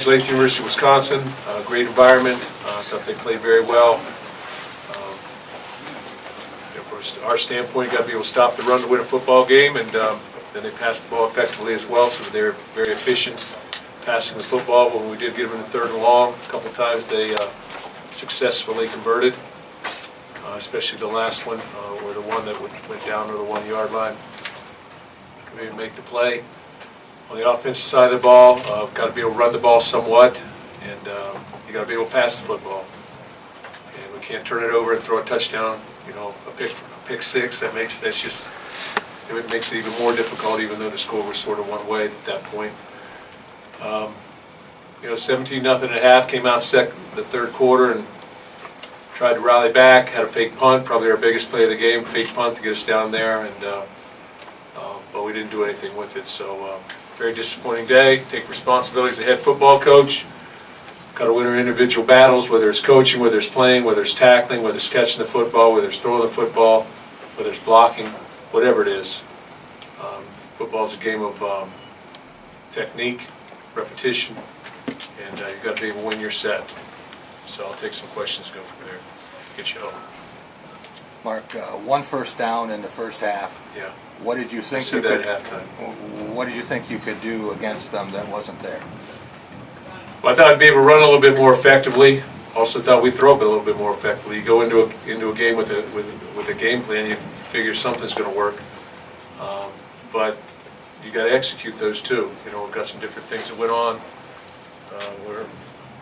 congratulate the University of Wisconsin. Great environment. I thought they played very well. From our standpoint, you got to be able to stop the run to win a football game, and then they passed the ball effectively as well, so they're very efficient passing the football. When we did give them the third and long, a couple times they successfully converted, especially the last one, or the one that went down to the 1 yard line. Maybe make the play. On the offensive side of the ball, got to be able to run the ball somewhat, and you got to be able to pass the football. And we can't turn it over and throw a touchdown. You know, a pick six. It makes it even more difficult, even though the score was sort of one way at that point. 17-0 at half. Came out the third quarter and tried to rally back. Had a fake punt, probably our biggest play of the game. Fake punt to get us down there, and but we didn't do anything with it. So very disappointing day. Take responsibility as the head football coach. Got to win our individual battles, whether it's coaching, whether it's playing, whether it's tackling, whether it's catching the football, whether it's throwing the football, whether it's blocking, whatever it is. Football is a game of technique, repetition, and you've got to be able to win your set. So I'll take some questions, go from there, get you home. Mark, one first down in the first half. Yeah. What did you think? I said that at halftime. What did you think you could do against them that wasn't there? Well, I thought I'd be able to run a little bit more effectively. Also thought we'd throw a little bit more effectively. You go into a game with a game plan, you figure something's going to work. But you got to execute those too. You know, we've got some different things that went on. We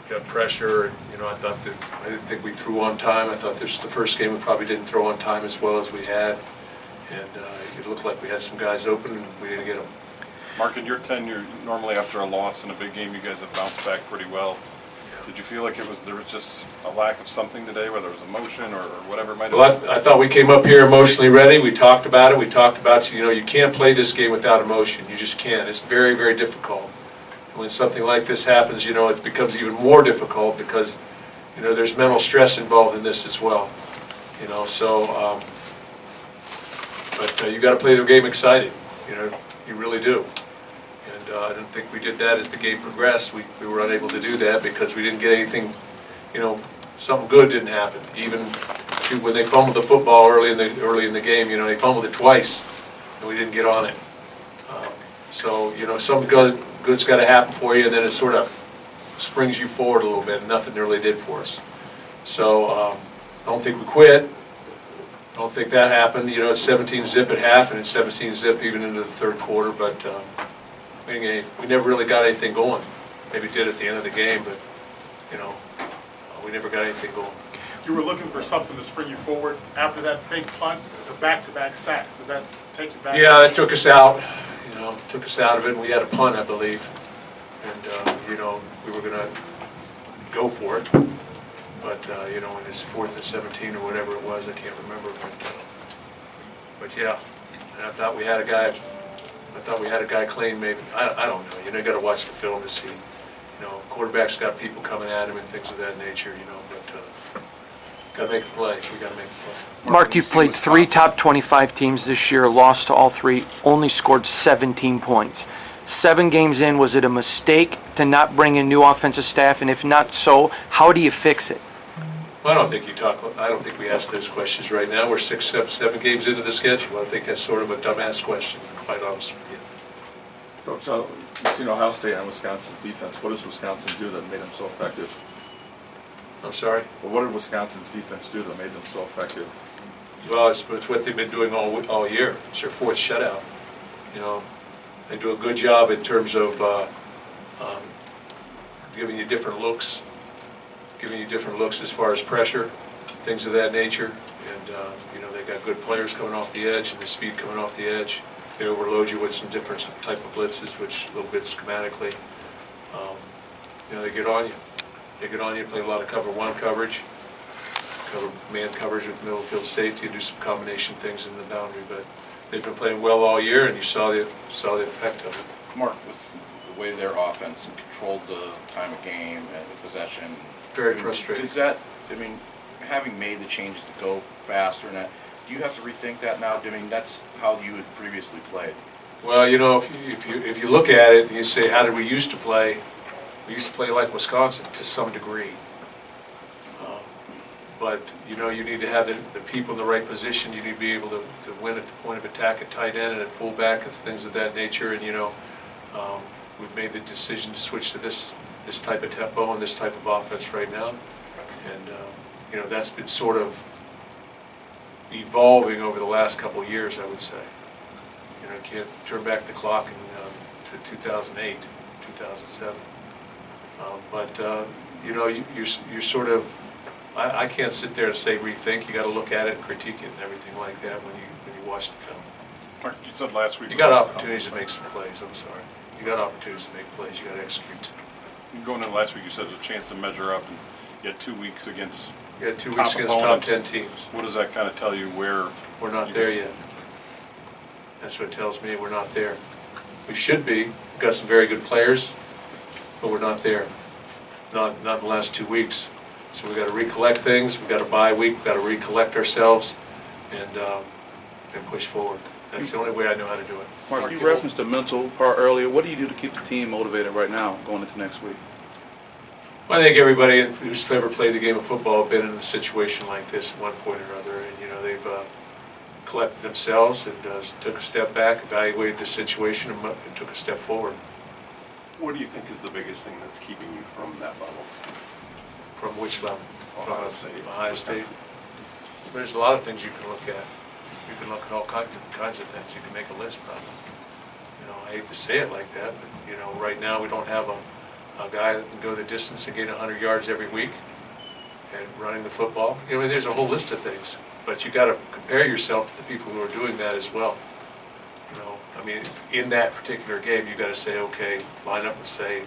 got pressure. And, I didn't think we threw on time. I thought this the first game we probably didn't throw on time as well as we had, and it looked like we had some guys open and we didn't get them. Mark, in your tenure, normally after a loss in a big game, you guys have bounced back pretty well. Yeah. Did you feel like there was just a lack of something today, whether it was emotion or whatever it might have been? Well, I thought we came up here emotionally ready. We talked about it. We talked about, you can't play this game without emotion. You just can't. It's very, very difficult. And when something like this happens, it becomes even more difficult because, there's mental stress involved in this as well. But you got to play the game excited. You really do. And I didn't think we did that as the game progressed. We were unable to do that because we didn't get anything, something good didn't happen. Even when they fumbled the football early in the game, they fumbled it twice, and we didn't get on it. So something good's got to happen for you, and then it sort of springs you forward a little bit, and nothing really did for us. So I don't think we quit. I don't think that happened. It's 17 zip at half, and it's 17 zip even into the third quarter, but we never really got anything going. Maybe did at the end of the game, but we never got anything going. You were looking for something to spring you forward after that fake punt, the back-to-back sacks. Does that take you back? Yeah, that took us out. Took us out of it, and we had a punt, I believe, and we were going to go for it. But when it's 4th and 17 or whatever it was, I can't remember. But yeah, and I thought we had a guy claim maybe. I don't know. You got to watch the film to see. Quarterback's got people coming at him and things of that nature. But got to make a play. We got to make a play. Mark, you've played 3 top 25 teams this year, lost to all 3, only scored 17 points. 7 games in, was it a mistake to not bring in new offensive staff? And if not so, how do you fix it? Well, I don't think we ask those questions right now. We're 6, 7 games into the schedule. I think that's sort of a dumbass question, to be quite honest with you. Coach, so you've seen Ohio State and Wisconsin's defense. What does Wisconsin do that made them so effective? I'm sorry? Well, what did Wisconsin's defense do that made them so effective? Well, it's what they've been doing all year. It's their 4th shutout. They do a good job in terms of giving you different looks as far as pressure, things of that nature. And they got good players coming off the edge and the speed coming off the edge. They overload you with some different type of blitzes, which a little bit schematically. They get on you. They get on you, play a lot of cover 1 coverage, man coverage with middle field safety, and do some combination things in the boundary. But they've been playing well all year, and you saw the effect of it. Mark, with the way their offense controlled the time of game and the possession. Very frustrating. Is that, having made the changes to go faster and that, do you have to rethink that now? That's how you had previously played. Well, if you look at it and you say, how did we used to play? We used to play like Wisconsin to some degree. But, you know, you need to have the people in the right position. You need to be able to win at the point of attack at tight end and at fullback and things of that nature. And, you know, we've made the decision to switch to this type of tempo and this type of offense right now. And, you know, that's been sort of evolving over the last couple of years, I would say. You know, you can't turn back the clock to 2008, 2007. But, you know, you're sort of, I can't sit there and say rethink. You got to look at it and critique it and everything like that when you watch the film. Mark, you said last week. You got opportunities to make some plays. I'm sorry. You got opportunities to make plays. You got to execute. Going into last week, you said there's a chance to measure up, and you had 2 weeks against. You had 2 top weeks against top opponents. 10 teams. What does that kind of tell you where? We're not there yet. That's what it tells me. We're not there. We should be. We've got some very good players, but we're not there. Not in the last 2 weeks. So we've got to recollect things. We've got a bye week. We've got to recollect ourselves and push forward. That's the only way I know how to do it. Mark, you referenced the mental part earlier. What do you do to keep the team motivated right now going into next week? I think everybody who's ever played the game of football have been in a situation like this at one point or another, and you know they've collected themselves and took a step back, evaluated the situation, and took a step forward. What do you think is the biggest thing that's keeping you from that level? From which level? Ohio State. Ohio State. There's a lot of things you can look at. You can look at all kinds of things. You can make a list probably. You know, I hate to say it like that, but you know, right now we don't have a guy that can go the distance and gain 100 yards every week and running the football. I mean, there's a whole list of things, but you got to compare yourself to the people who are doing that as well. You know, I mean, in that particular game, you got to say, okay, line up and say,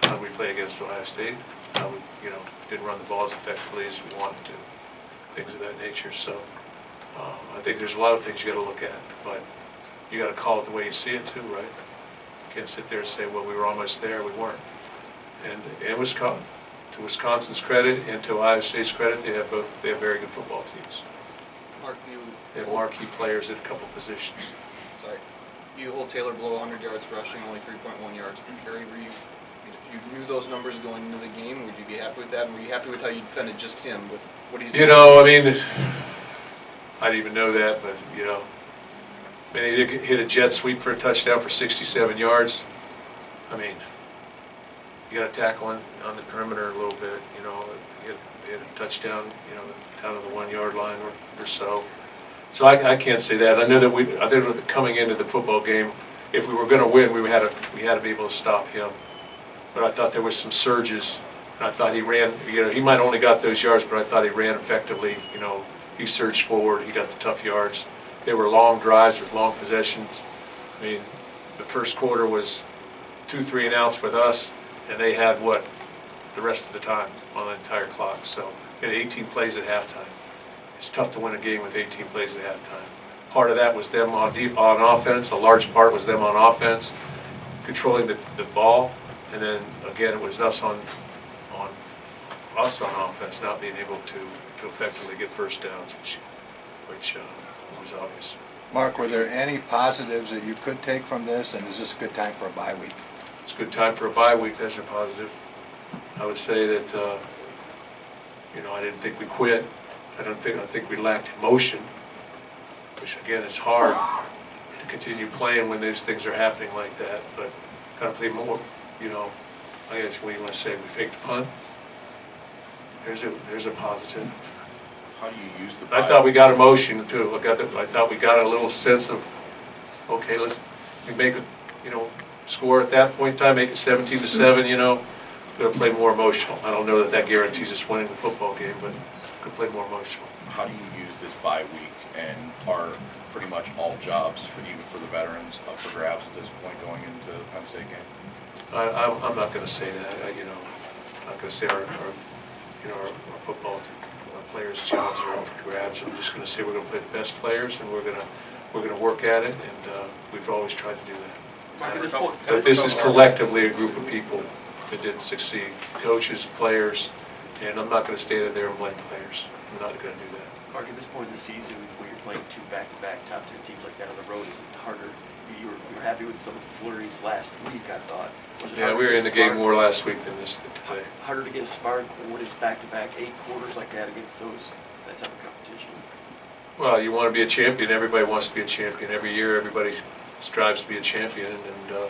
how do we play against Ohio State? How we, you know, didn't run the ball as effectively as we wanted to, things of that nature. So I think there's a lot of things you got to look at, but you got to call it the way you see it too, right? You can't sit there and say, well, we were almost there, we weren't. And Wisconsin, to Wisconsin's credit and to Ohio State's credit, they have very good football teams. Mark, They have marquee players at a couple positions. sorry, you hold Taylor below 100 yards rushing, only 3.1 yards per carry. Were you, if you knew those numbers going into the game, would you be happy with that? And were you happy with how you defended just him? With what he's You know, I mean, I didn't even know that, but you know, I mean, he hit a jet sweep for a touchdown for 67 yards. I mean, you got to tackle on the perimeter a little bit. You know, he had a touchdown, you know, down to the 1 yard line or so. So I can't say that. I know that I think that coming into the football game, if we were going to win, we had to be able to stop him. But I thought there was some surges, and I thought he ran. You know, he might only got those yards, but I thought he ran effectively. You know, he surged forward. He got the tough yards. They were long drives with long possessions. I mean, the first quarter was 2 3 and outs with us, and they had what the rest of the time on the entire clock. So they had 18 plays at halftime. It's tough to win a game with 18 plays at halftime. Part of that was them on offense. A large part was them on offense, controlling the ball, and then again it was us on offense not being able to effectively get first downs, which was obvious. Mark, were there any positives that you could take from this, and is this a good time for a bye week? It's a good time for a bye week. That's a positive. I would say that you know, I didn't think we quit. I think we lacked emotion, which again is hard to continue playing when those things are happening like that. But gotta play more. You know, I guess what do you want to say? We faked a punt. There's a positive. How do you use the I thought we got emotion too. I thought we got a little sense of, okay, we make a, you know, score at that point in time, make it 17-7. You know, we're gonna play more emotional. I don't know that guarantees us winning the football game, but we could play more emotional. How do you use this bye week, and are pretty much all jobs, even for the veterans, up for grabs at this point going into the Penn State game? I'm not going to say that. You know, I'm not going to say our football players' jobs are up for grabs. I'm just going to say we're going to play the best players, and we're going to work at it, and we've always tried to do that. But this is collectively a group of people that didn't succeed. Coaches, players, and I'm not going to stay there and blame players. I'm not going to do that. Mark, at this point in the season, with what you're playing two back-to-back top 10 teams like that on the road? Is it harder? You were happy with some of the flurries last week, I thought. Was it Yeah, harder we to were get in the a game spark? more last week than this today. Harder to get a spark when it's back-to-back 8 quarters like that against that type of competition. Well, you want to be a champion, everybody wants to be a champion. Every year, everybody strives to be a champion, and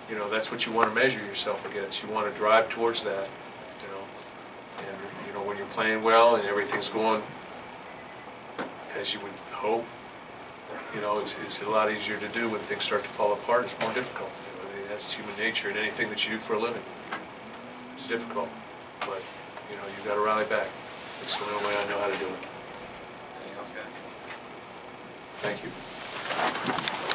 you know, that's what you want to measure yourself against. You want to drive towards that, you know. And, you know, when you're playing well and everything's going as you would hope, you know, it's a lot easier to do. When things start to fall apart, it's more difficult. You know, I mean, that's human nature in anything that you do for a living. It's difficult, but, you know, you've got to rally back. It's the only way I know how to do it. Anything else, guys? Thank you.